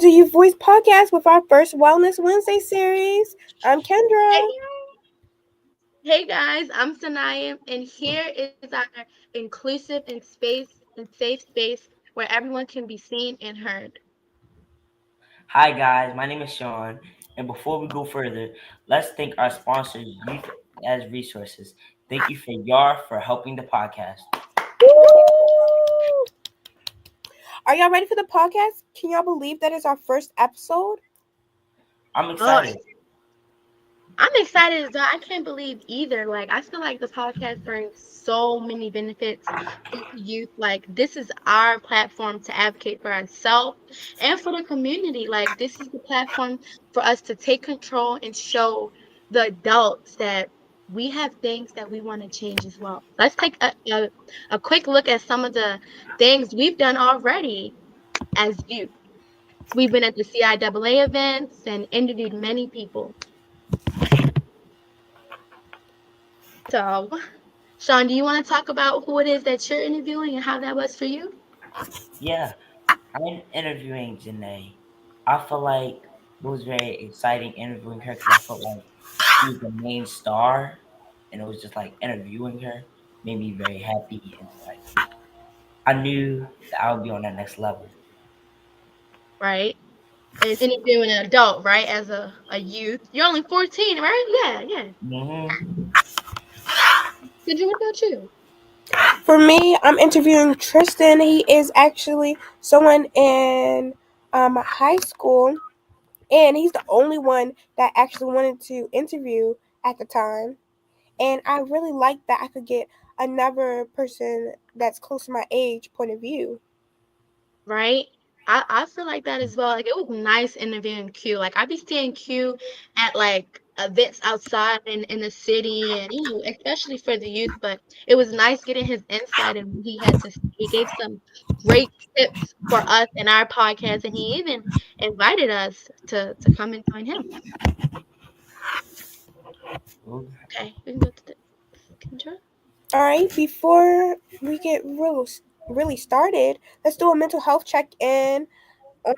to YouthVoice podcast with our first Wellness Wednesday series. I'm Kendra. Hey guys, I'm Sanaya, and here is our inclusive and safe space where everyone can be seen and heard. Hi guys, my name is Sean, and before we go further, let's thank our sponsors, Youth as Resources. Thank you for YAR for helping the podcast. Woo! Are y'all ready for the podcast? Can y'all believe that is our first episode? I'm Oh, excited. I'm excited as well. I can't believe either. Like, I feel like the podcast brings so many benefits to youth. Like, this is our platform to advocate for ourselves and for the community. Like, this is the platform for us to take control and show the adults that we have things that we want to change as well. Let's take a quick look at some of the things we've done already as youth. We've been at the CIAA events and interviewed many people. So, Sean, do you want to talk about who it is that you're interviewing and how that was for you? Yeah, I'm interviewing Janae. I feel like it was very exciting interviewing her because I felt like she was the main star, and it was just like interviewing her made me very happy, and like I knew that I would be on that next level. Right? And interviewing an adult, right? As a youth. You're only 14, right? Yeah. Mm-hmm. What about you? For me, I'm interviewing Tristan. He is actually someone in high school, and he's the only one that actually wanted to interview at the time. And I really like that I could get another person that's close to my age point of view. Right? I feel like that as well. Like it was nice interviewing Q. Like I be seeing Q at like events outside in the city and especially for the youth, but it was nice getting his insight and what he had to say. He gave some great tips for us in our podcast and he even invited us to come and join him. Okay, we can go to the Kendra. All right, before we get really started, let's do a mental health check in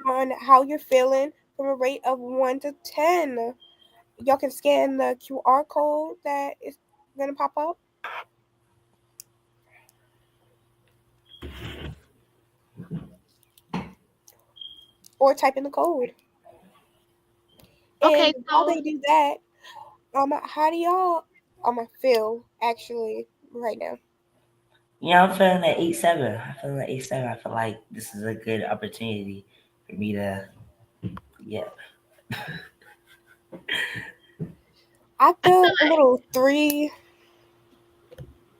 on how you're feeling from a rate of 1 to 10. Y'all can scan the QR code that is going to pop up or type in the code. And Okay, while so they do that, how do y'all feel actually right now? Yeah, I'm feeling like 8-7. I feel like 8-7. I feel like this is a good opportunity for me to, yeah. I I feel feel a like little 3.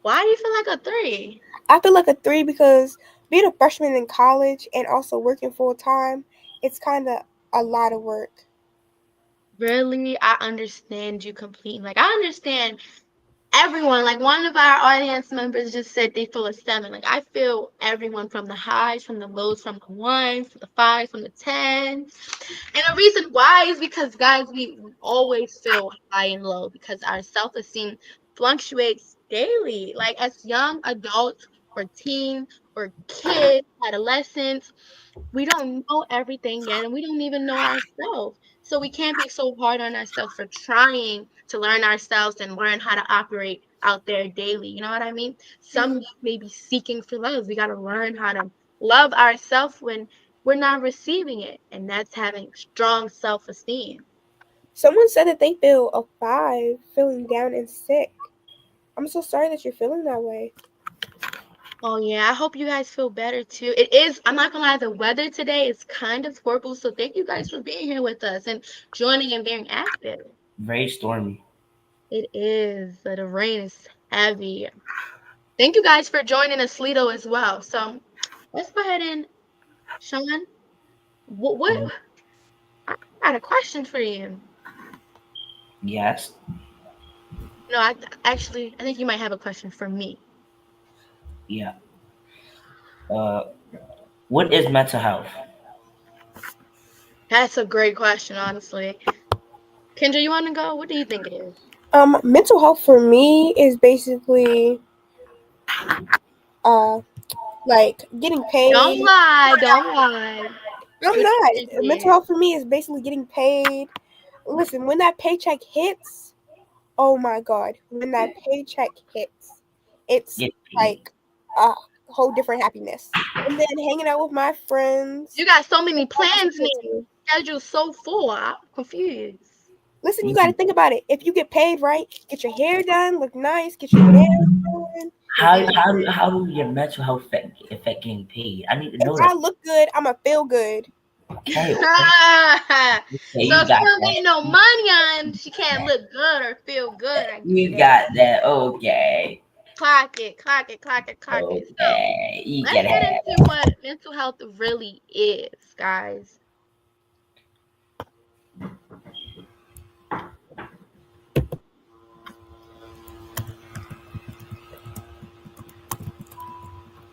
why do you feel like a 3? I feel like a 3 because being a freshman in college and also working full time, it's kind of a lot of work. Really, I understand you completely. Like, I understand everyone. Like, one of our audience members just said they feel a 7. Like, I feel everyone from the highs, from the lows, from the ones, from the fives, from the tens. And the reason why is because, guys, we always feel high and low because our self-esteem fluctuates daily. Like, as young adults or teens or kids, adolescents, we don't know everything yet and we don't even know ourselves. So we can't be so hard on ourselves for trying to learn ourselves and learn how to operate out there daily. You know what I mean? Some may be seeking for love. We got to learn how to love ourselves when we're not receiving it. And that's having strong self esteem. Someone said that they feel a 5, feeling down and sick. I'm so sorry that you're feeling that way. Oh yeah, I hope you guys feel better too. It is, I'm not gonna lie, the weather today is kind of horrible. So thank you guys for being here with us and joining and being active. Very stormy. It is. The rain is heavy. Thank you guys for joining us, Lido, as well. So let's go ahead and, Sean, what Mhm. I got a question for you. Yes. No, I think you might have a question for me. Yeah. Uh, what is mental health? That's a great question, honestly. Kendra, you want to go? What do you think it is? Mental health for me is basically uh like getting Don't paid. lie. Don't lie. I'm What not. you think it Mental is? health for me is basically getting paid. Listen, when that paycheck hits, oh my God, when that paycheck hits, it's Get paid. like a whole different happiness. And then hanging out with my friends. You got so many That's plans good now. too. Schedule's so full. I'm confused. Listen, you Me got to too. think about it. If you get paid right, get your hair done, look nice, get your nails done. How do your mental health affect getting paid? I need to If know I that. look good, I'ma feel good. Okay, So okay, okay, if you she got don't that. get no money on, she can't look good or feel good. I get You it. got that. Okay, Clock it, clock it, clock it, clock it. So okay, you let's can get have. into what mental health really is, guys.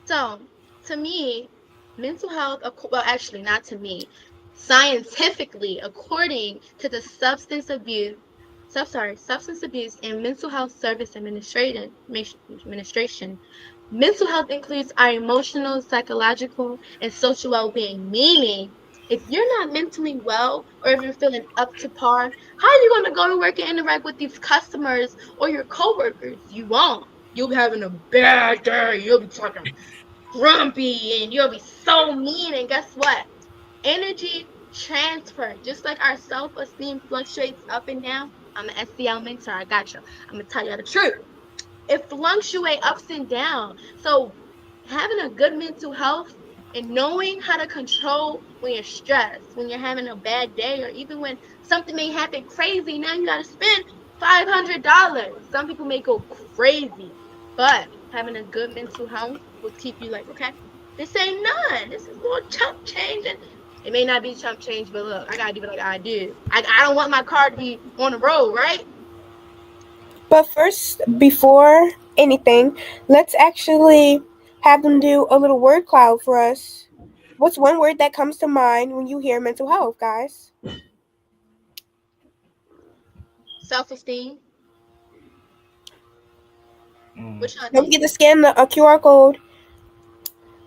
So, to me, mental health, well, actually, not to me, scientifically, according to the Substance Abuse and Mental Health Service Administration, mental health includes our emotional, psychological, and social well-being. Meaning, if you're not mentally well, or if you're feeling up to par, how are you going to go to work and interact with these customers or your coworkers? You won't. You'll be having a bad day. You'll be talking grumpy and you'll be so mean. And guess what? Energy transfer, just like our self-esteem fluctuates up and down. I'm an SEL mentor. I got you. I'm gonna tell you the truth. It fluctuates ups and downs. So having a good mental health and knowing how to control when you're stressed, when you're having a bad day, or even when something may happen crazy, now you gotta spend $500. Some people may go crazy, but having a good mental health will keep you like, okay, this ain't none. This is more chump change. And it may not be chump change, but look, I gotta do it like I do. I don't want my car to be on the road, right? But first, before anything, let's actually have them do a little word cloud for us. What's one word that comes to mind when you hear mental health, guys? Self-esteem. Mm. What y'all Don't think? forget to scan the QR code.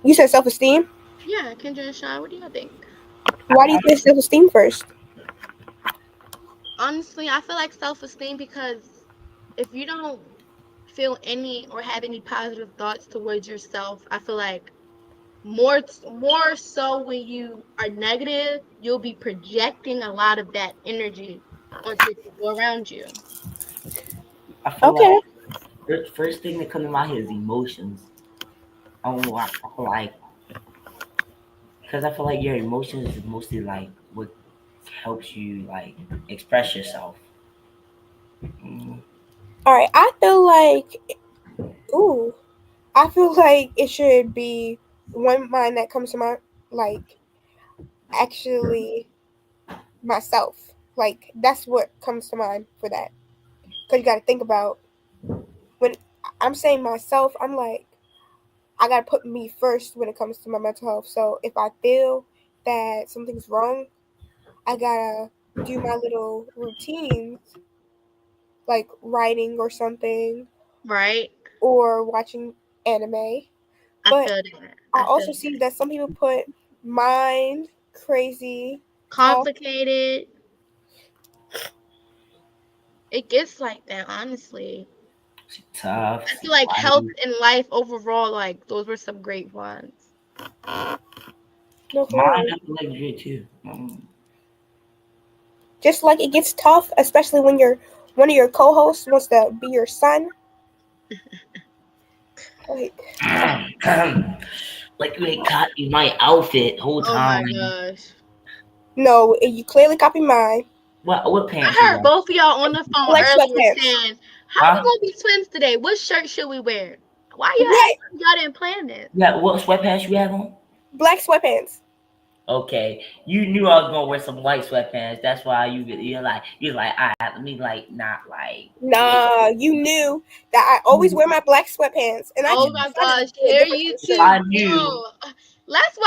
You said self esteem. Yeah, Kendra and Sean, what do y'all think? Why do you say self esteem first? Honestly, I feel like self-esteem because if you don't feel any or have any positive thoughts towards yourself, I feel like more so when you are negative, you'll be projecting a lot of that energy onto people around you. I feel like Okay. first thing that come to my head is emotions. I don't know. I feel like because I feel like your emotions is mostly like what helps you like express yourself. Mm. All right. Ooh, I feel like it should be one mind that comes to my, like, actually myself. Like, that's what comes to mind for that. Because you got to think about when I'm saying myself, I'm like, I got to put me first when it comes to my mental health. So if I feel that something's wrong, I got to do my little routines, like writing or something, Right? or watching anime. I But feel that. I I feel also that. see that some people put mind, crazy, tough. Complicated. It gets like that, honestly. She tough. I She feel like health white. and life overall, like those were some great ones. No, for Mine real. I feel like good too. Just like it gets tough, especially when one of your co-hosts wants to be your son. Like, Like you ain't copy my outfit whole Oh my time. gosh. no, you clearly copy mine. What pants I you heard got? both of y'all on the phone Black earlier sweatpants. saying, "How we Huh? gonna be twins today? What shirt should we wear?" Why y'all Black, acting? Y'all didn't plan this. Yeah, what sweatpants you have on? black sweatpants. Okay, you knew I was gonna wear some white sweatpants. That's why you're like, all right, let me like not like. Nah, you knew that I always wear my black sweatpants, and I Oh just my decided to gosh, do a here different you shirt. two I knew. go. Let's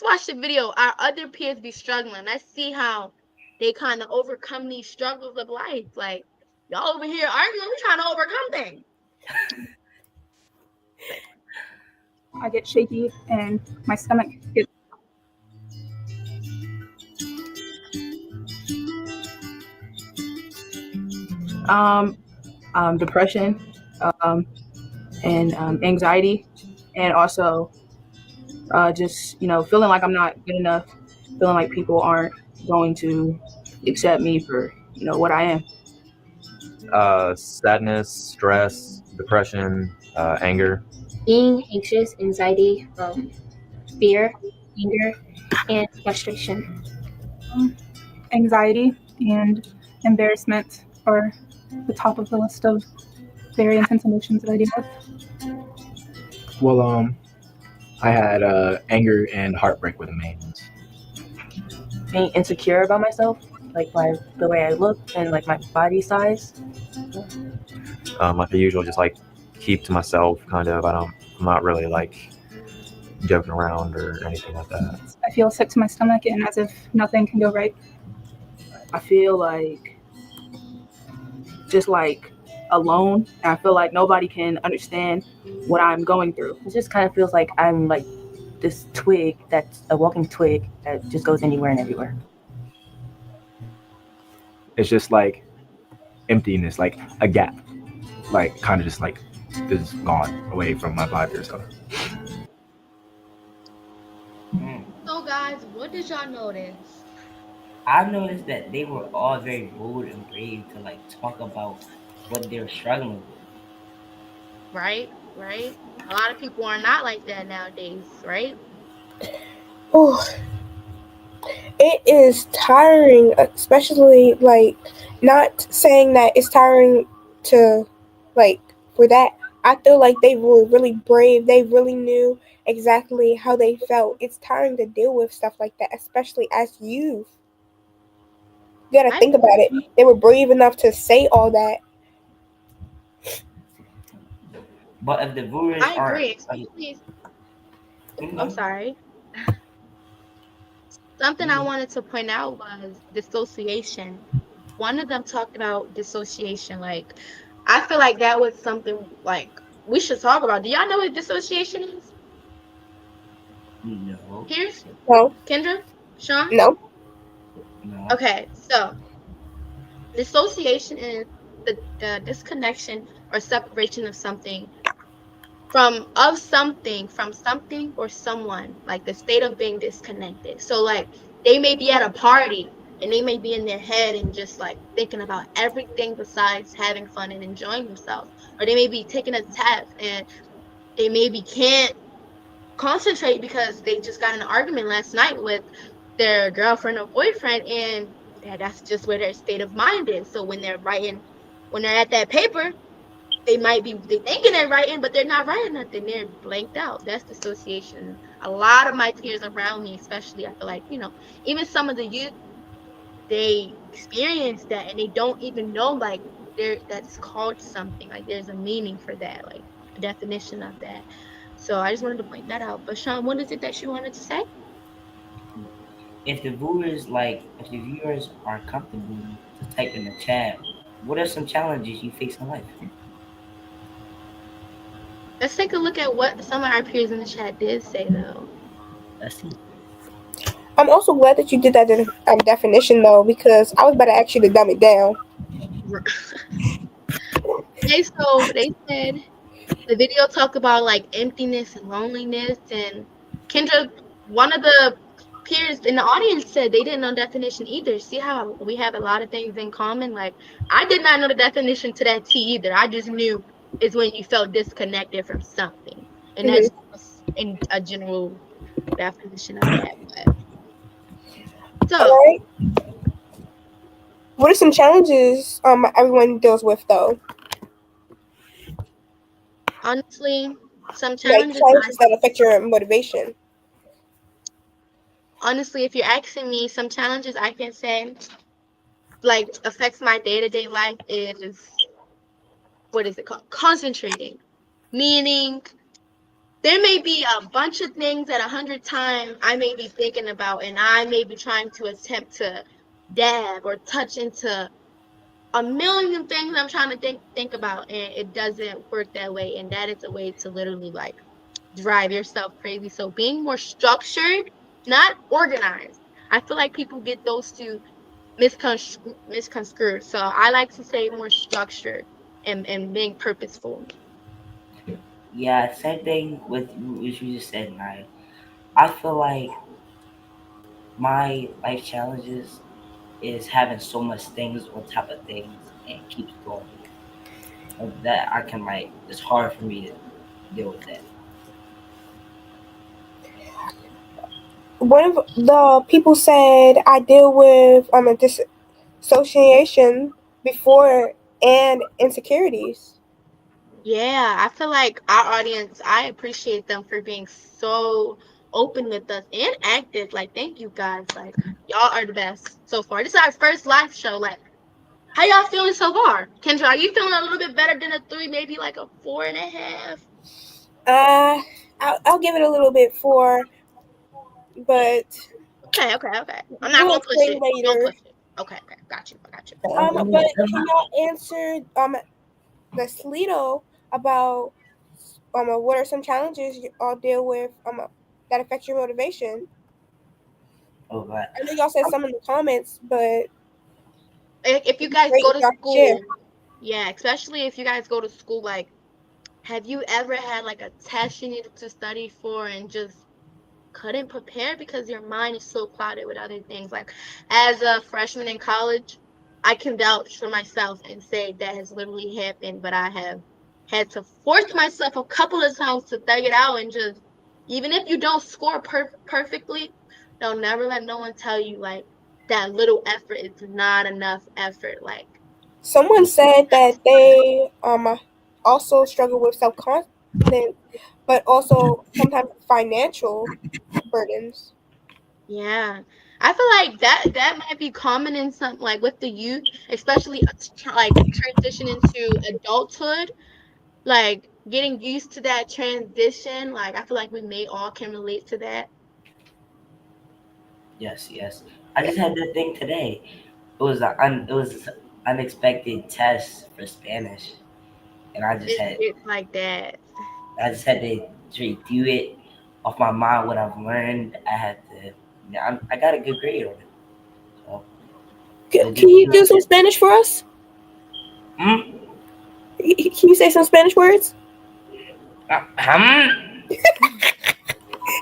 watch the video. Our other peers be struggling. Let's see how they kind of overcome these struggles of life. Like y'all over here arguing, we trying to overcome things. I get shaky and my stomach gets Um, Depression, um, and anxiety, and also just feeling like I'm not good enough, feeling like people aren't going to accept me for what I am. Sadness, stress, depression, anger. Being anxious, anxiety, fear, anger, and frustration. Anxiety and embarrassment are the top of the list of very intense emotions that I deal with. Well, I had anger and heartbreak were the main ones. Being insecure about myself, like the way I look and like my body size. Like the usual, just like keep to myself, kind of. I'm not really like joking around or anything like that. I feel sick to my stomach and as if nothing can go right. I feel like just like alone, and I feel like nobody can understand what I'm going through. It just kind of feels like I'm like this twig that's a walking twig that just goes anywhere and everywhere. It's just like emptiness, like a gap, like kind of just like is gone away from my body or so. So guys, what did y'all notice? I noticed that they were all very bold and brave to like talk about what they're struggling with. Right? A lot of people are not like that nowadays, right? Oh, it is tiring, especially like not saying that it's tiring to like for that. I feel like they were really brave. They really knew exactly how they felt. It's tiring to deal with stuff like that, especially as youth. You gotta think about it. They were brave enough to say all that. But if the viewers I are, agree. I'm sorry. Something I wanted to point out was dissociation. One of them talked about dissociation. Like, I feel like that was something like we should talk about. Do y'all know what dissociation is? No. Here's No, Kendra, Sean. no. Okay, so dissociation is the disconnection or separation of something from something or someone, like the state of being disconnected. So like they may be at a party and they may be in their head and just like thinking about everything besides having fun and enjoying themselves, or they may be taking a test and they maybe can't concentrate because they just got in an argument last night with their girlfriend or boyfriend, and that's just where their state of mind is. So when they're at that paper, they thinking they're writing, but they're not writing nothing. They're blanked out. That's dissociation. A lot of my peers around me, especially, I feel like, even some of the youth, they experience that and they don't even know like that's called something. Like there's a meaning for that, like a definition of that. So I just wanted to point that out. But Sean, what is it that you wanted to say? If the viewers are comfortable to type in the chat, what are some challenges you face in life? Let's take a look at what some of our peers in the chat did say, though. Let's see. I'm also glad that you did that definition though, because I was about to ask you to dumb it down. Okay, so they said the video talked about like emptiness and loneliness, and Kendra, one of the peers in the audience, said they didn't know definition either. See how we have a lot of things in common? Like I did not know the definition to that T either. I just knew it's when you felt disconnected from something, and that's in a general definition of that. But so, all right. What are some challenges everyone deals with though? honestly, some Like challenges. challenges that affect your motivation. Honestly, if you're asking me, some challenges I can say like affects my day-to-day life is, what is it called? Concentrating. Meaning there may be a bunch of things that 100 times I may be thinking about, and I may be trying to attempt to dab or touch into a million things I'm trying to think about, and it doesn't work that way. And that is a way to literally like drive yourself crazy. So being more structured, not organized. I feel like people get those two misconstrued. So I like to say more structured and being purposeful. Yeah, same thing with what you just said, Naya. I feel like my life challenges is having so much things on top of things and keeps going. And that I can like, it's hard for me to deal with that. One of the people said I deal with a dissociation before and insecurities. Yeah, I feel like our audience, I appreciate them for being so open with us and active. Like, thank you guys. Like, y'all are the best so far. This is our first live show. Like, how y'all feeling so far? Kendra, are you feeling a little bit better than a 3, maybe like a 4.5? I'll give it a little bit 4, but Okay. I'm not we'll gonna push explain it. Don't later. push it. Okay. Got you. But can y'all answer the Sleeto about what are some challenges you all deal with that affect your motivation? Oh, but I know y'all said some in the comments, but If you it'd be guys great go if to y'all could share. school, yeah, especially if you guys go to school, like, have you ever had like a test you needed to study for and just couldn't prepare because your mind is so clouded with other things? Like, as a freshman in college, I can vouch for myself and say that has literally happened, but I have had to force myself a couple of times to thug it out and just, even if you don't score perfectly, don't never let no one tell you like that little effort is not enough effort. Like, Someone said that they also struggle with self confidence, but also sometimes financial burdens. yeah, I feel like that might be common in some, like with the youth, especially like transitioning to adulthood, like getting used to that transition. Like, I feel like we may all can relate to that. yes. I just had that thing today. It was unexpected test for Spanish, and It's like that. I just had to review it off my mind what I've learned. I had to. Yeah, I got a good grade on it. So it was Can just. you do some Spanish for us? Mm, Can you say some Spanish words? hmm?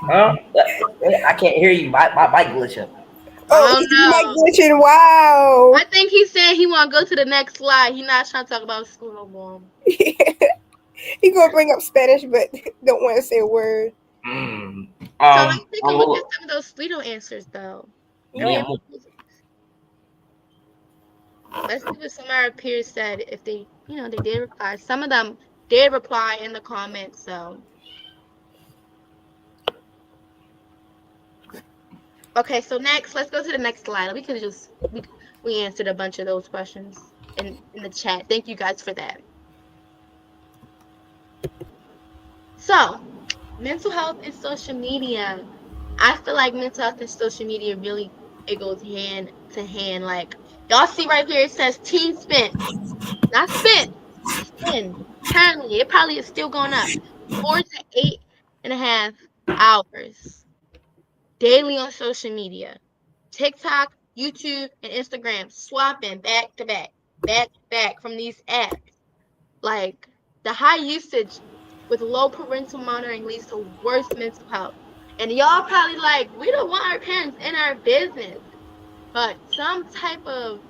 Huh? I can't hear you. My mic glitch up. Oh, Oh you might no. glitching. Wow. I think he's saying he want to go to the next slide. He not trying to talk about school no more. He gonna bring up Spanish, but don't want to say a word. Mm. So let's take a look at Well, some of those Sleeto answers, though. And Yeah. let's see what some of our peers said if they, they did reply. Some of them did reply in the comments, so. Okay, so next, let's go to the next slide. We could just, we answered a bunch of those questions in the chat. Thank you guys for that. So, mental health and social media. I feel like mental health and social media really, it goes hand to hand. Like, y'all see right here, it says teen spent, not spent, spend. Currently, it probably is still going up. 4 to 8.5 hours daily on social media. TikTok, YouTube, and Instagram swapping back to back from these apps. Like, the high usage with low parental monitoring leads to worse mental health. And y'all probably like, we don't want our parents in our business, but some type of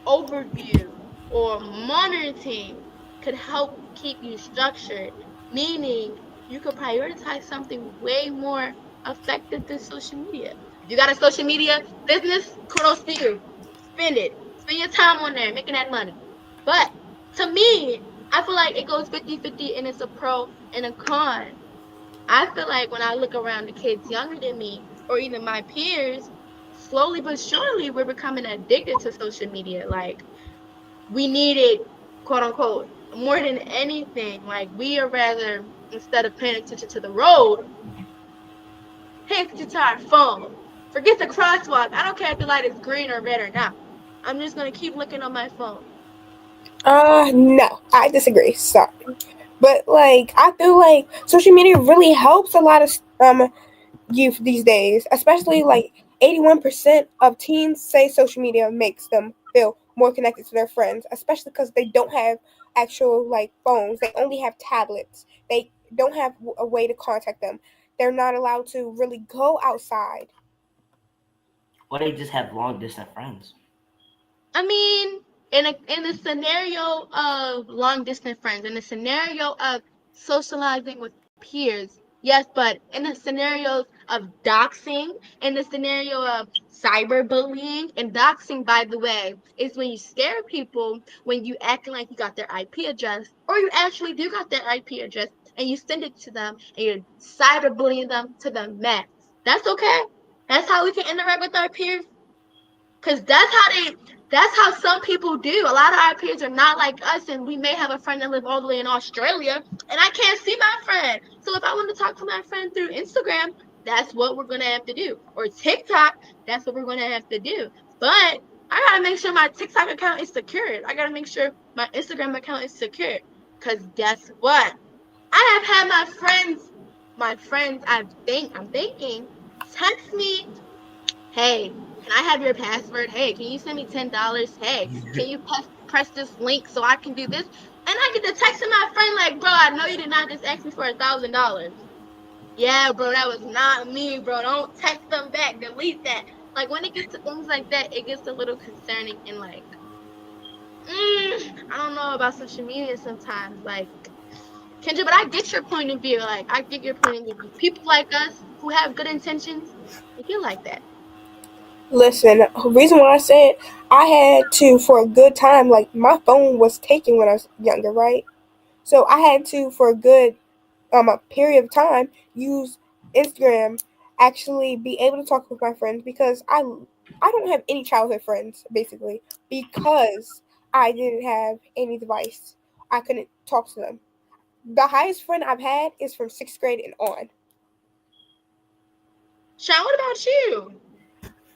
overview or monitoring could help keep you structured, meaning you could prioritize something way more effective than social media. If you got a social media business, kudos to you. Spend it. Spend your time on there making that money. But to me, I feel like it goes 50-50 and it's a pro and a con. I feel like when I look around the kids younger than me or even my peers, slowly but surely we're becoming addicted to social media. Like, we need it, quote unquote, more than anything. Like, we are rather, instead of paying attention to the road, pay attention to our phone. Forget the crosswalk. I don't care if the light is green or red or not. I'm just gonna keep looking on my phone. No, I disagree. Sorry, but like I feel like social media really helps a lot of youth these days, especially like 81% of teens say social media makes them feel more connected to their friends, especially because they don't have actual like phones. They only have tablets. They don't have a way to contact them. They're not allowed to really go outside. Or they just have long distance friends. I mean, in a scenario of long distance friends, in a scenario of socializing with peers, yes, but in the scenarios of doxing, in the scenario of cyberbullying, and doxing, by the way, is when you scare people when you acting like you got their IP address, or you actually do got their IP address, and you send it to them, and you're cyberbullying them to the max. That's okay. That's how we can interact with our peers. Cause that's how some people do. A lot of our peers are not like us, and we may have a friend that lives all the way in Australia, and I can't see my friend. So if I want to talk to my friend through Instagram, that's what we're gonna have to do. Or TikTok, that's what we're gonna have to do. But I gotta make sure my TikTok account is secured. I gotta make sure my Instagram account is secured. Cause guess what? I have had my friends I'm thinking, text me, hey, can I have your password? Hey, can you send me $10? Hey, can you press this link so I can do this? And I get to texting my friend like, bro, I know you did not just ask me for $1,000. Yeah, bro, that was not me, bro. Don't text them back. Delete that. Like when it gets to things like that, it gets a little concerning and like, I don't know about social media sometimes. Like, Kendra, but I get your point of view. Like, I get your point of view. People like us who have good intentions, they feel like that. Listen, the reason why I said I had to for a good time, like my phone was taken when I was younger, right? So I had to for a period of time use Instagram, actually be able to talk with my friends because I don't have any childhood friends basically because I didn't have any device. I couldn't talk to them. The highest friend I've had is from 6th grade and on. Sean, what about you?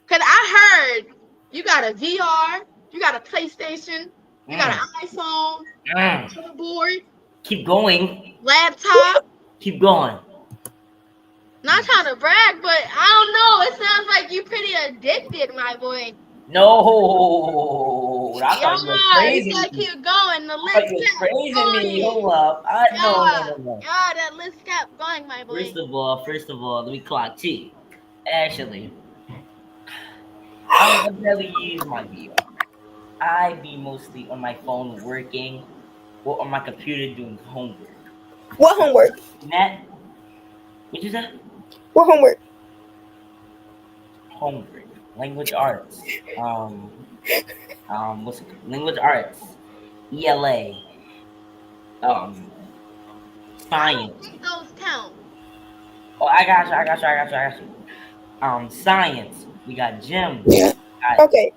Because I heard you got a VR, you got a PlayStation, you got an iPhone, motherboard, Keep going. laptop. Keep going. Not trying to brag, but I don't know. It sounds like you pretty addicted, my boy. No, I thought you were Yeah, you praising gotta me. keep going. The I thought list you were kept praising me. going. Hold up. No, no, Yeah, no, no. yeah, that list kept going, my boy. First of all, let me clock T. Actually, I never use my VR. I be mostly on my phone working or on my computer doing homework. What homework? That, what you said? What homework? Homework. Language arts. What's it called? Language arts. ELA. Um, I don't science. think those count. Oh, I got you. Science. We got gym. Got Okay.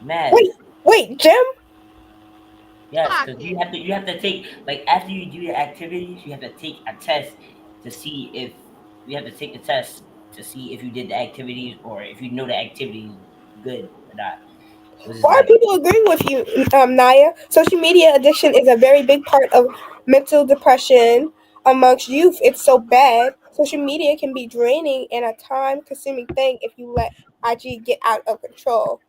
math. Wait, wait, Jim? Yes, because Pocket. you have to take like after you do your activities, you have to take a test to see if you have to take the test to see if you did the activities or if you know the activities good or not. Which is Why are like people agreeing with you, Naya? Social media addiction is a very big part of mental depression amongst youth. It's so bad. Social media can be draining and a time consuming thing if you let IG get out of control.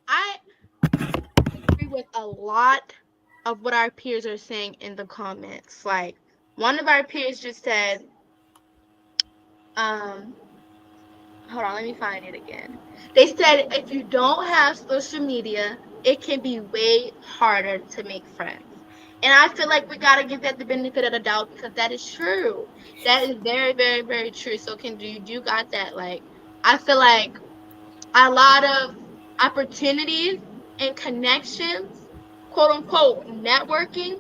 I agree with a lot of what our peers are saying in the comments. Like one of our peers just said, um, hold on, let me find it again. They said if you don't have social media, it can be way harder to make friends. And I feel like we gotta give that the benefit of the doubt because that is true. That is very, very, very true. So can you got that? Like I feel like a lot of opportunities and connections, quote unquote, networking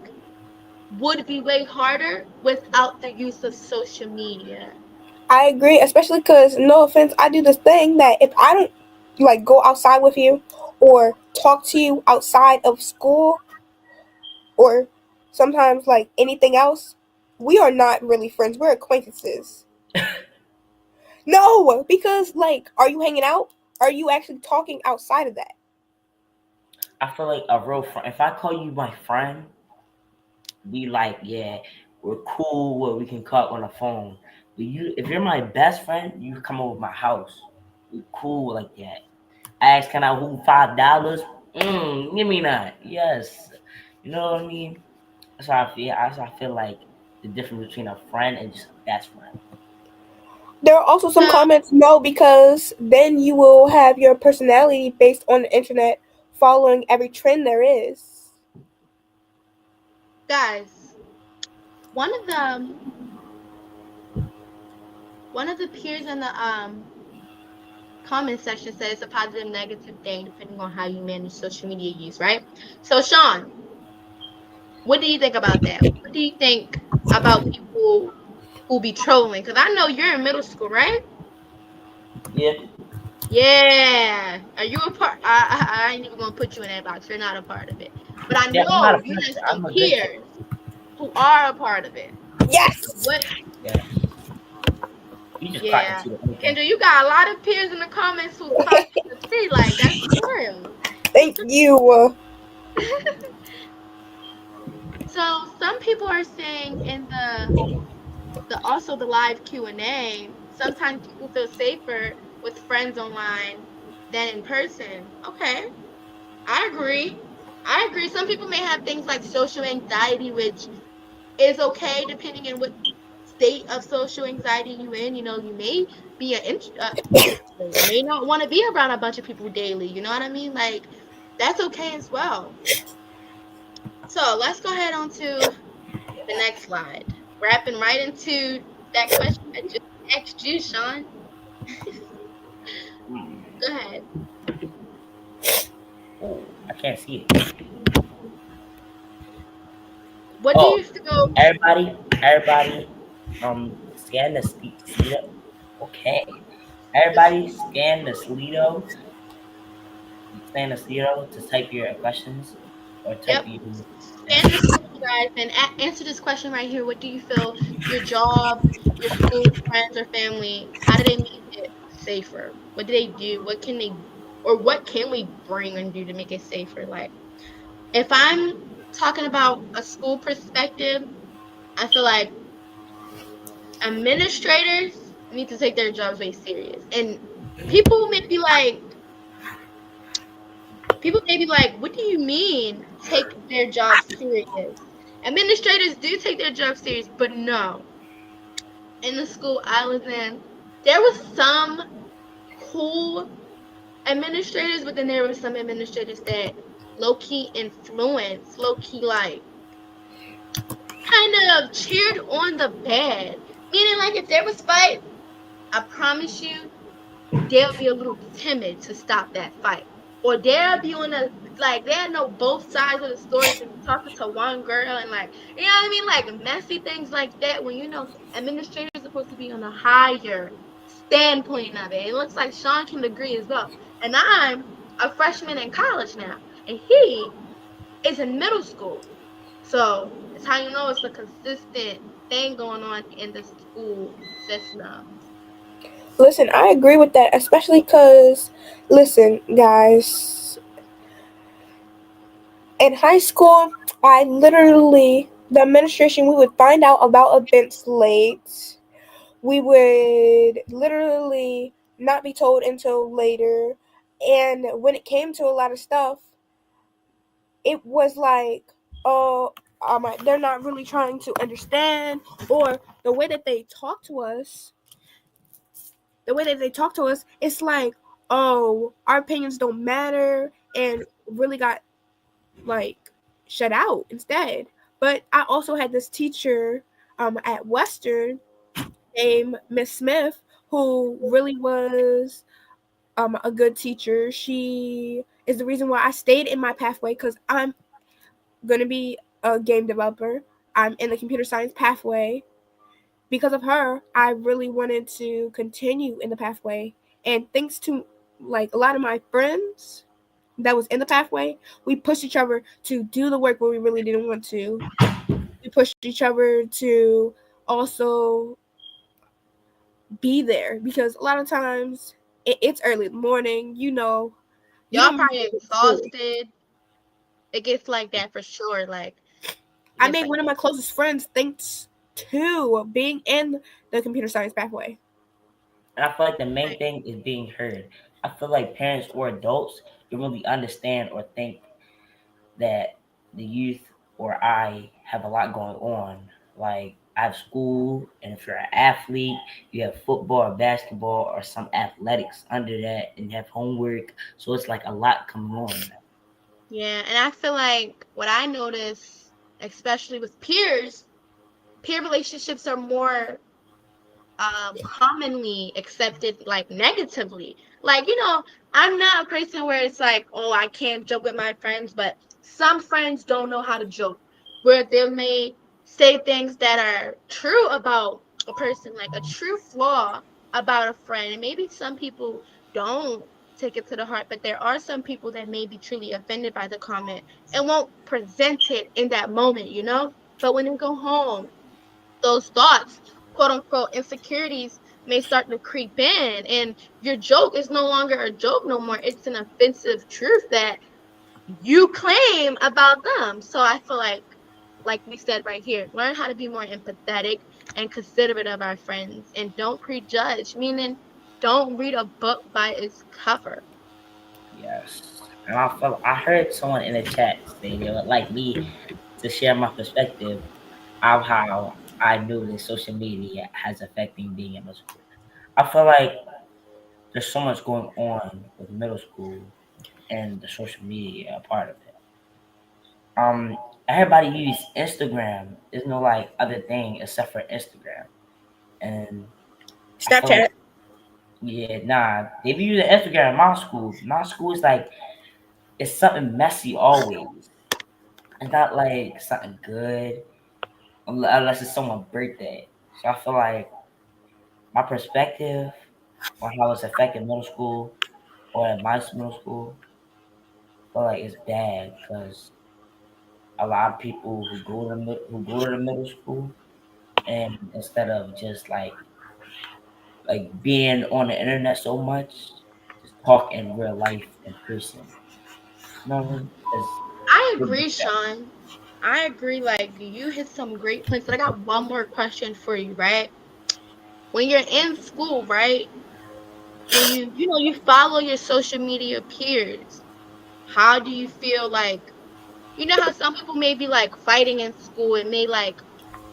would be way harder without the use of social media. I agree, especially because, no offense, I do this thing that if I don't like go outside with you or talk to you outside of school or sometimes like anything else, we are not really friends. We're acquaintances. No, because like, are you hanging out? Are you actually talking outside of that? I feel like a real friend. If I call you my friend, be like, yeah, we're cool where we can cut on the phone. But you, if you're my best friend, you come over my house. cool like that. I ask, can I hold $5? Give me that. Yes. You know what I mean? That's how I feel. I feel like the difference between a friend and just a best friend. There are also some comments, no, because then you will have your personality based on the internet following every trend there is. Guys, one of the peers in the comment section said it's a positive, negative thing depending on how you manage social media use, right? So, Sean, what do you think about that? What do you think about people who be trolling? Because I know you're in middle school, right? Yeah. Yeah. Are you a part? I ain't even gonna put you in that box. You're not a part of it. But I Yeah, I'm not know a you friend. have some I'm a good friend. peers who are a part of it. Yes! What? Yeah. You just caught Yeah. into the only thing. Kendra, you got a lot of peers in the comments who's talking to tea. Like, that's wild. Thank you. So some people are saying in the live Q&A, sometimes people feel safer with friends online than in person. Okay, I agree. I agree. Some people may have things like social anxiety, which is okay depending on what state of social anxiety you in. You know, you may be you may not want to be around a bunch of people daily. You know what I mean? Like, that's okay as well. So let's go ahead on to the next slide. Wrapping right into that question I just asked you, Sean. Go ahead. Oh, I can't see it. What do Oh, you feel? everybody, scan the Slido. Okay. Everybody scan the Slido to type your questions or type Yep. your Scan answers. the screen, guys, and answer this question right here. What do you feel your job, your school, friends, or family, how do they make it safer? What do they do? What can they, or what can we bring and do to make it safer? Like, if I'm talking about a school perspective, I feel like administrators need to take their jobs very serious. And people may be like, what do you mean take their job serious? Administrators do take their job serious, but no. In the school I was in, there was some cool administrators, but then there were some administrators that low key influence, low key like kind of cheered on the bad. Meaning like if there was fight, I promise you they'll be a little timid to stop that fight. Or they'll be on a like they'll know both sides of the stories and talking to one girl and like you know what I mean? Like messy things like that when you know administrators are supposed to be on a higher standpoint of it. It looks like Sean can agree as well. And I'm a freshman in college now. And he is in middle school. So it's how you know it's a consistent thing going on in the school system. Listen, I agree with that, especially because, listen, guys, in high school, the administration, we would find out about events late. We would literally not be told until later. And when it came to a lot of stuff, it was like, oh, they're not really trying to understand, or the way that they talk to us, it's like, oh, our opinions don't matter, and really got like shut out instead. But I also had this teacher at Western named Miss Smith who really was a good teacher. She is the reason why I stayed in my pathway because I'm going to be a game developer. I'm in the computer science pathway. Because of her, I really wanted to continue in the pathway. And thanks to like a lot of my friends that was in the pathway, we pushed each other to do the work where we really didn't want to. We pushed each other to also be there because a lot of times it's early in the morning, you Y'all don't probably be at school. exhausted. It gets like that for sure. Like it I gets made like one of my closest friends thanks to being in the computer science pathway. And I feel like the main thing is being heard. I feel like parents or adults don't really understand or think that the youth or I have a lot going on. Like I have school, and if you're an athlete, you have football or basketball or some athletics under that, and you have homework. So it's like a lot coming on. Yeah, and I feel like what I notice, especially with peers, peer relationships are more commonly accepted like negatively. Like, I'm not a person where it's like, oh, I can't joke with my friends, but some friends don't know how to joke, where they may say things that are true about a person, like a true flaw about a friend. And maybe some people don't take it to the heart, but there are some people that may be truly offended by the comment and won't present it in that moment. But when they go home, those thoughts, quote unquote, insecurities may start to creep in, and your joke is no longer a joke no more. It's an offensive truth that you claim about them. So I feel like we said right here, learn how to be more empathetic and considerate of our friends, and don't prejudge, meaning don't read a book by its cover. Yes. And I heard someone in the chat say they would like me to share my perspective of how I knew that social media has affecting being in middle school. I feel like there's so much going on with middle school and the social media part of it. Everybody use Instagram. There's no like other thing except for Instagram. And I feel like Snapchat. yeah, nah, they be using Instagram in my school. My school is like it's something messy always. It's not like something good unless it's someone's birthday. So I feel like my perspective on how it's affecting middle school or at my middle school, I feel like it's bad because a lot of people who go to the middle school and instead of just like being on the internet so much, just talk in real life in person. You know what I mean? Because I agree, Sean. I agree. Like, you hit some great points, but I got one more question for you, right? When you're in school, right? And you follow your social media peers, how do you feel like, how some people may be like fighting in school and may like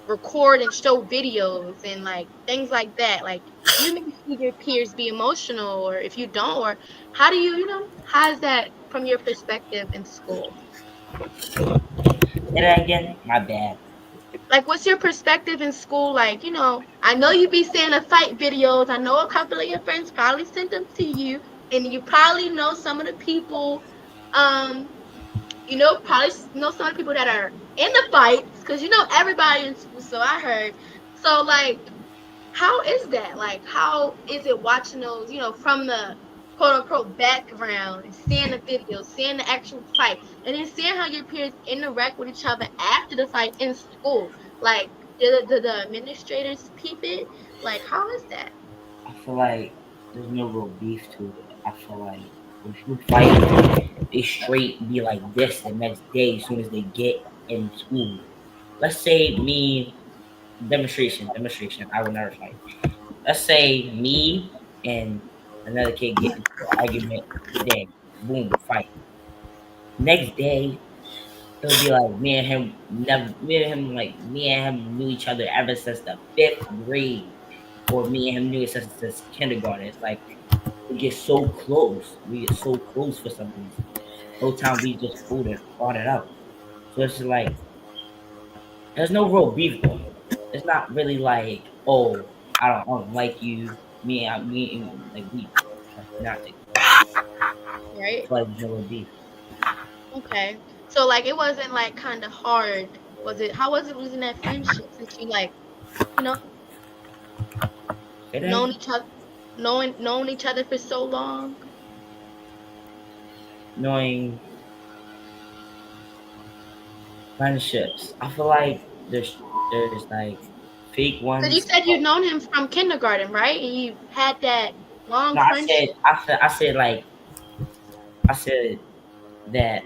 record and show videos and like things like that. Like you may see your peers be emotional, or if you don't, or how do how is that from your perspective in school? say that again. My bad. Like, what's your perspective in school? Like, I know you be seeing the fight videos. I know a couple of your friends probably sent them to you, and you probably know some of the people. Um, probably know some of the people that are in the fights, because everybody in school. So I heard. So like, how is that? Like, how is it watching those, from the quote unquote background and seeing the videos, seeing the actual fight, and then seeing how your peers interact with each other after the fight in school? Like, the administrators peep it? Like, how is that? I feel like there's no real beef to it. I feel like when people fight, they straight be like this the next day as soon as they get in school. Let's say me demonstration. I will never fight. Let's say me and another kid get into an argument today. Boom, fight. Next day, it'll be like me and him knew each other ever since the fifth grade. Or me and him knew each other since kindergarten. It's like we get so close. We get so close for some reason. Whole time we just fought it out. So it's just like there's no real beef going on. It's not really like, oh, I don't like you. Like we like not together. Right? It's like no real beef. Okay. So like, it wasn't like kind of hard, was it? How was it losing that friendship, since you like, you know, Say that known again. each other, known each other for so long? Knowing friendships. I feel like there's like fake Because you ones. said you'd known him from kindergarten, right? And you had that long No, friendship. I said that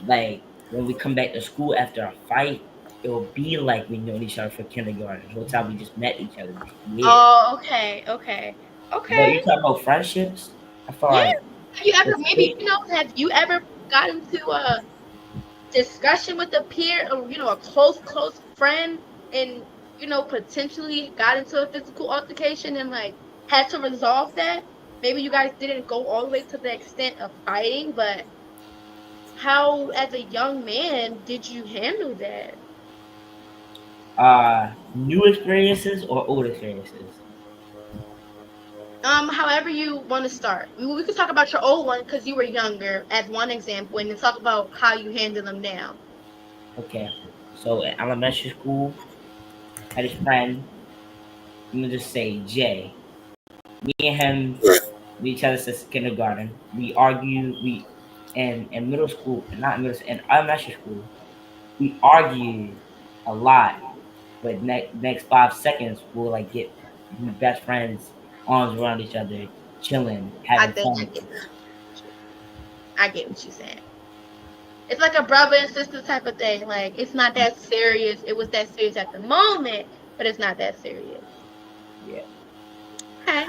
like when we come back to school after a fight, it will be like we known each other for kindergarten. The whole time we just met each other. Yeah. Oh, okay. But Okay. you talking about friendships? I feel Yeah. like Have you ever it's maybe have you ever gotten to a discussion with a peer or a close friend and potentially got into a physical altercation and like had to resolve that? Maybe you guys didn't go all the way to the extent of fighting, but how as a young man did you handle that? new experiences or old experiences. However you want to start. We could talk about your old one because you were younger as one example, and then talk about how you handle them now. Okay. So in elementary school, I had this friend. I'm gonna just say Jay. Me and him, we each other since kindergarten. We argue. We in middle school, not in middle, in elementary school, we argued a lot. But next 5 seconds, we'll like get be best friends, arms around each other, chilling, I having think fun. I get what you're saying. It's like a brother and sister type of thing. Like it's not that serious. It was that serious at the moment, but it's not that serious. Yeah. Okay.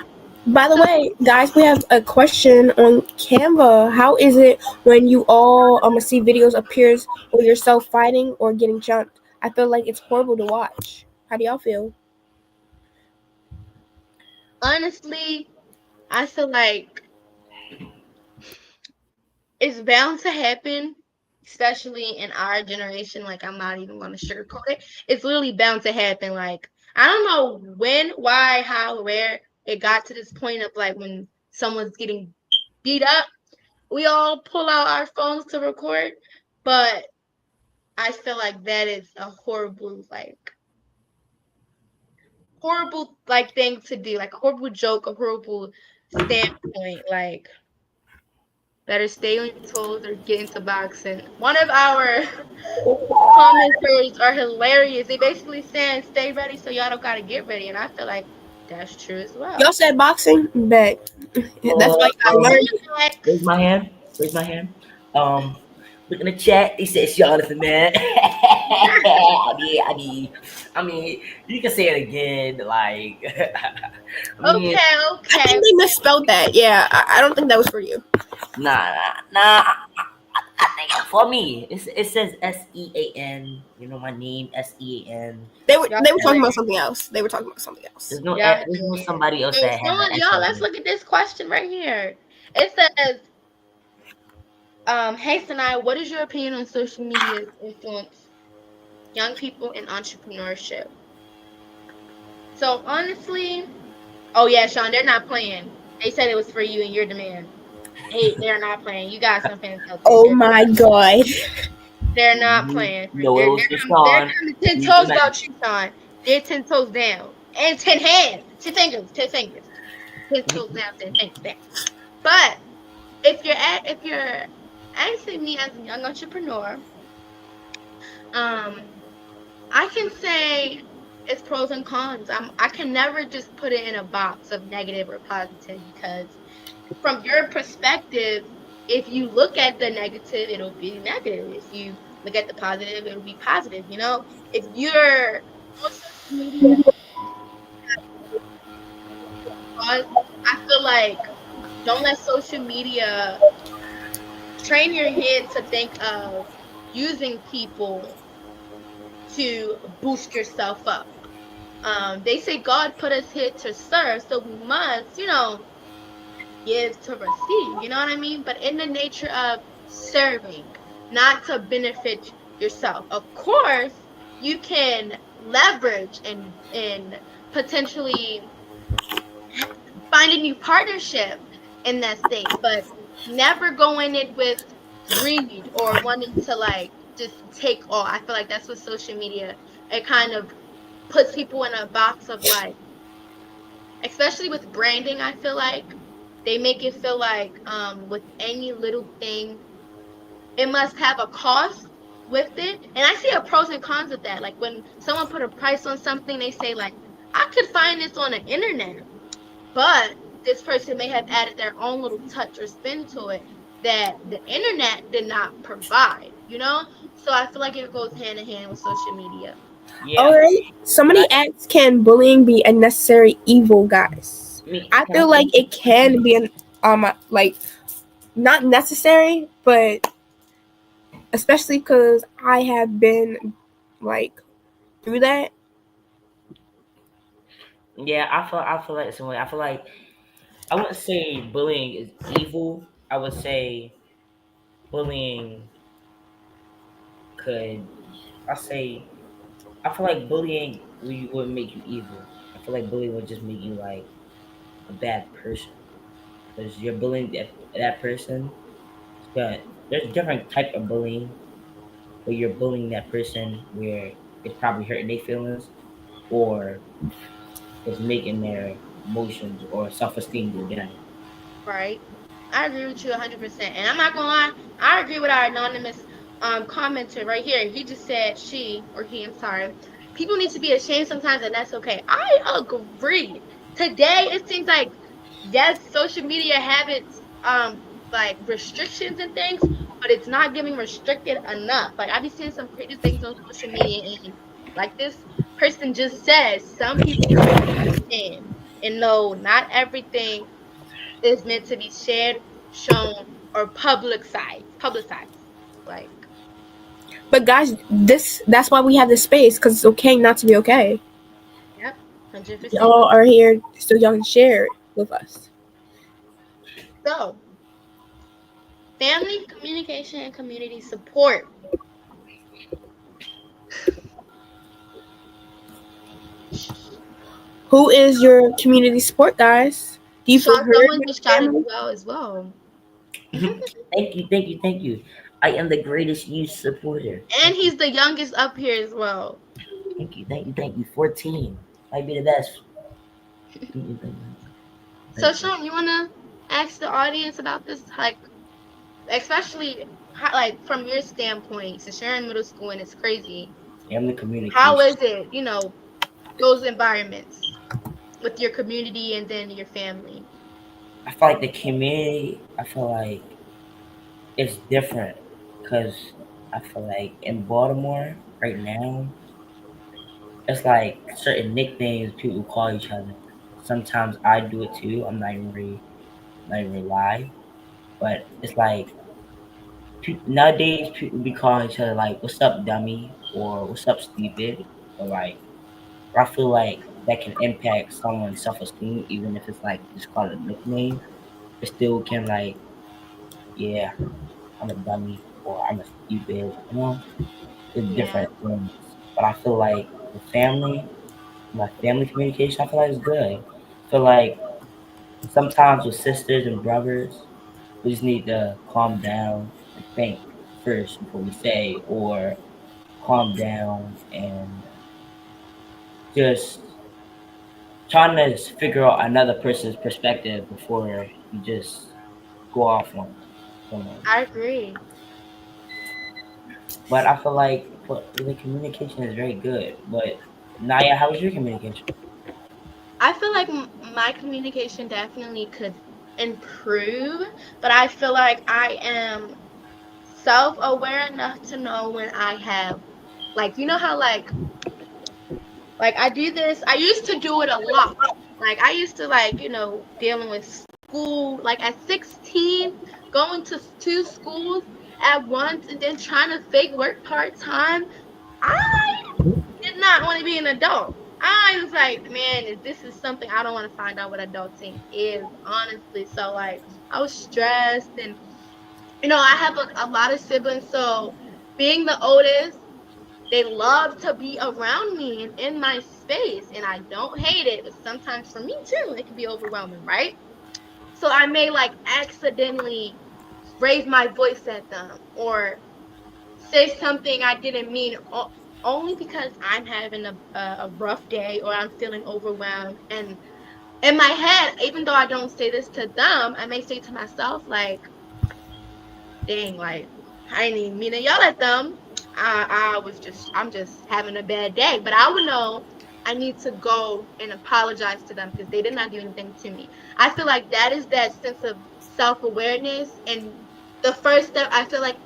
By the way, guys, we have a question on Canva. How is it when you all see videos appears with yourself fighting or getting jumped? I feel like it's horrible to watch. How do y'all feel? Honestly, I feel like it's bound to happen, especially in our generation. Like I'm not even going to sugarcoat it. It's literally bound to happen. Like I don't know when, why, how, where it got to this point of like when someone's getting beat up, we all pull out our phones to record. But I feel like that is a horrible thing to do, like a horrible joke, a horrible standpoint. Like better stay on your toes or get into boxing. One of our commenters are hilarious. They basically saying stay ready so y'all don't gotta get ready. And I feel like that's true as well. Y'all said boxing, but that's why I Um, learned. raise my hand. Raise my hand. Look in the chat. They said Jonathan, man. I mean, you can say it again. Like, I mean, I Okay. think they misspelled that. Yeah, I don't think that was for you. nah. I think for me, it says SEAN. You know my name, SEAN. They were Y'all talking silly. about something else. They were talking about something else. There's Y'all no silly. somebody else So that has an S y'all, at let's me. look at this question right here. It says, hey Sanai, what is your opinion on social media's influence young people in entrepreneurship? So honestly, oh yeah, Sean, they're not playing. They said it was for you and your demand. Hey, they're not playing. You got some fans out there. Oh my god. They're not playing. No, it They're was just they're Sean. coming 10 He's the toes man. about you, Sean. They're 10 toes down. And 10 hands. 10 fingers. 10 fingers. 10 toes down, 10 fingers down. But if you're asking me as a young entrepreneur, I can say it's pros and cons. I can never just put it in a box of negative or positive because from your perspective, if you look at the negative, it'll be negative. If you look at the positive, it'll be positive. If you're on social media, I feel like don't let social media train your head to think of using people to boost yourself up. They say God put us here to serve, so we must, give to receive. You know what I mean? But in the nature of serving, not to benefit yourself. Of course, you can leverage and potentially find a new partnership in that state, but never go in it with greed or wanting to like just take all. I feel like that's what social media, it kind of puts people in a box of like, especially with branding, I feel like they make it feel like with any little thing, it must have a cost with it. And I see a pros and cons of that. Like when someone put a price on something, they say like, I could find this on the internet, but this person may have added their own little touch or spin to it that the internet did not provide, So I feel like it goes hand in hand with social media. Yeah, All right. but Somebody asked, "Can bullying be a necessary evil, guys?" I can I feel say like it something? can be an like not necessary, but especially because I have been like through that. Yeah, I feel like some way. I feel like I wouldn't say bullying is evil. I would say bullying could. I say I feel like bullying wouldn't make you evil. I feel like bullying would just make you like a bad person because you're bullying that person. But there's different type of bullying where you're bullying that person where it's probably hurting their feelings or it's making their emotions or self esteem go down. Right. I agree with you 100%. And I'm not gonna lie, I agree with our anonymous commenter right here. He just said she or he, I'm sorry. People need to be ashamed sometimes, and that's okay. I agree. Today it seems like yes, social media have its like restrictions and things, but it's not giving restricted enough. Like I be seeing some crazy things on social media, and like this person just says, some people need to understand. And no, not everything is meant to be shared, shown, or publicized. Like, But guys, that's why we have this space because it's okay not to be okay. yep, 100%. Y'all are here so y'all can share it with us. So, family communication and community support. Who is your community support, guys? Do you feel Sean, heard someone by just your shouted family? you out as well. Thank you, thank you, thank you. I am the greatest youth supporter. And Thank you, he's the youngest up here as well. thank you, thank you, thank you. 14 might be the best. Thank you, thank you, So, thank you. Sean, you want to ask the audience about this? Like, especially like from your standpoint, since you're in middle school and it's crazy, I'm the how communication. is it, those environments with your community and then your family? I feel like the community. I feel like it's different because I feel like in Baltimore right now, it's like certain nicknames people call each other. Sometimes I do it too. I'm not even really lie, but it's like nowadays people be calling each other like "What's up, dummy?" or "What's up, stupid?" or like I feel like that can impact someone's self esteem, even if it's like just called a nickname. It still can like, yeah, I'm a dummy or I'm a stupid. You know, it's Yeah, different things. But I feel like with family, my family communication, I feel like it's good. I feel like sometimes with sisters and brothers, we just need to calm down and think first before we say, or calm down and just trying to figure out another person's perspective before you just go off on someone. I agree. But I feel like the communication is very good. But Naya, how was your communication? I feel like my communication definitely could improve, but I feel like I am self-aware enough to know when I have, like, you know how like I do this. I used to do it a lot. Like I used to like, dealing with school, like at 16, going to two schools at once and then trying to fake work part-time. I did not want to be an adult. I was like, man, this is something I don't want to find out what adulting is, honestly. So like I was stressed and I have a lot of siblings, so being the oldest, they love to be around me and in my space, and I don't hate it, but sometimes for me too, it can be overwhelming, right? So I may like accidentally raise my voice at them or say something I didn't mean only because I'm having a rough day or I'm feeling overwhelmed. And in my head, even though I don't say this to them, I may say to myself, like, dang, like, I didn't even mean to yell at them. I'm just having a bad day. But I would know I need to go and apologize to them because they did not do anything to me. I feel like that is that sense of self awareness. And the first step, I feel like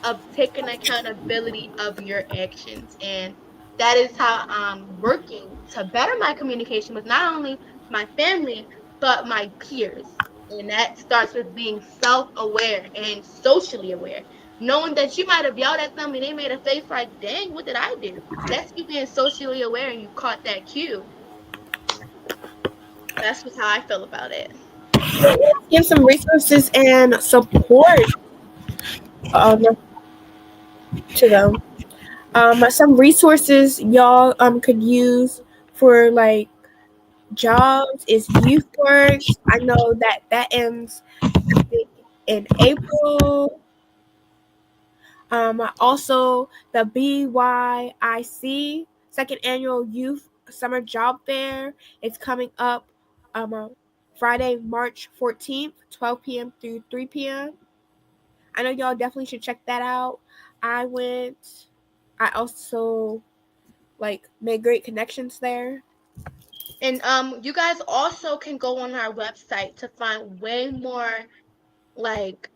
of taking accountability of your actions. And that is how I'm working to better my communication with not only my family, but my peers. And that starts with being self-aware and socially aware. Knowing that you might have yelled at them and they made a face like, dang, what did I do? That's you being socially aware and you caught that cue. That's just how I feel about it. Give some resources and support um, to them. Some resources y'all could use for like jobs is YouthWorks. I know that ends, I think, in April. Also the BYIC second annual Youth Summer Job Fair. It's coming up Friday, March 14th, 12 p.m. through 3 p.m. I know y'all definitely should check that out. I went. I also made great connections there. And you guys also can go on our website to find way more like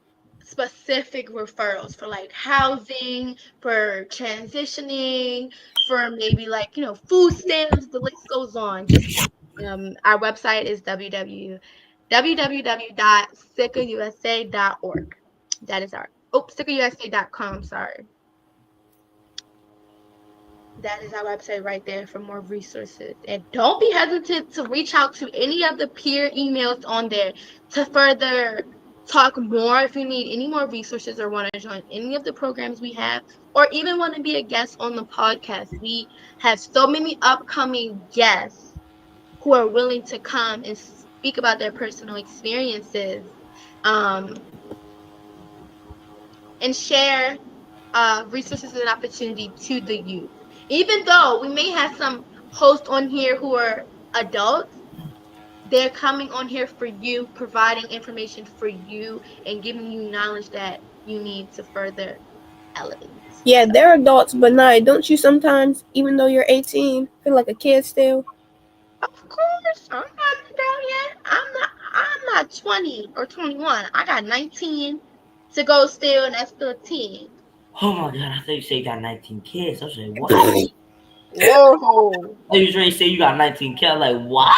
specific referrals for like housing, for transitioning, for maybe like, food stamps, the list goes on. Just our website is www.sicausa.org. That is our sicausa.com, sorry. That is our website right there for more resources. And don't be hesitant to reach out to any of the peer emails on there to further talk more if you need any more resources or want to join any of the programs we have, or even want to be a guest on the podcast. We have so many upcoming guests who are willing to come and speak about their personal experiences and share resources and opportunity to the youth. Even though we may have some hosts on here who are adults, they're coming on here for you, providing information for you, and giving you knowledge that you need to further elevate. Yeah, they're adults, but don't you sometimes, even though you're 18, feel like a kid still? Of course, I'm not an adult yet. I'm not 20 or 21. I got 19 to go still, and that's still a 10. Oh my god, I thought you said you got 19 kids. I was like, what? Whoa. I was ready to say you got 19 kids. I was like, what?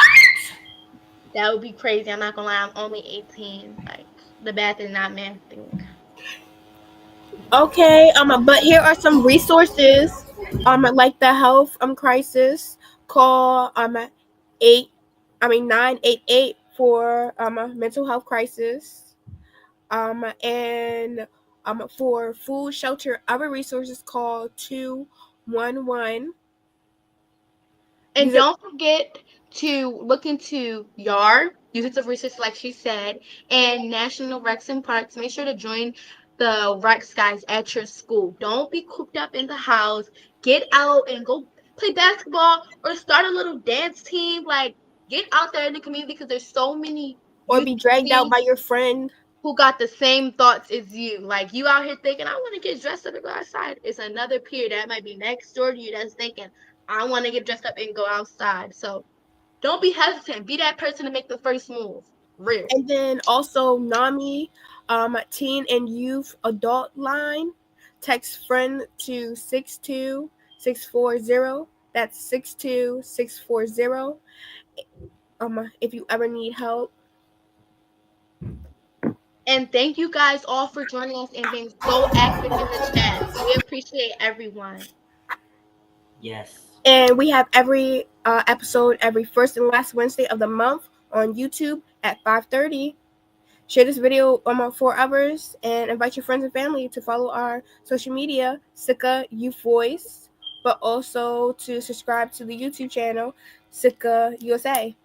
That would be crazy. I'm not gonna lie, I'm only 18. Like, the math is not mathing. Okay, but here are some resources. Like the health crisis. Call 988 for a mental health crisis. And for food, shelter, other resources, call 211. And don't forget to look into YAR, uses of research, like she said, and National Recs and Parks. Make sure to join the Recs guys at your school. Don't be cooped up in the house. Get out and go play basketball or start a little dance team. Like, get out there in the community because there's so many Or be dragged out by your friend who got the same thoughts as you. Like, you out here thinking, I want to get dressed up and go outside. It's another peer that might be next door to you that's thinking, I want to get dressed up and go outside. So don't be hesitant. Be that person to make the first move. Real. And then also NAMI, Teen and Youth Adult Line. Text friend to 62640. That's 62640. If you ever need help. And thank you guys all for joining us and being so active in the chat. We appreciate everyone. Yes. And we have every episode every first and last Wednesday of the month on YouTube at 5:30. Share this video for others and invite your friends and family to follow our social media, Sika Youth Voice, but also to subscribe to the YouTube channel, Sika USA.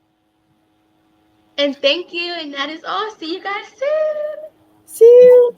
And thank you. And that is all. See you guys soon. See you.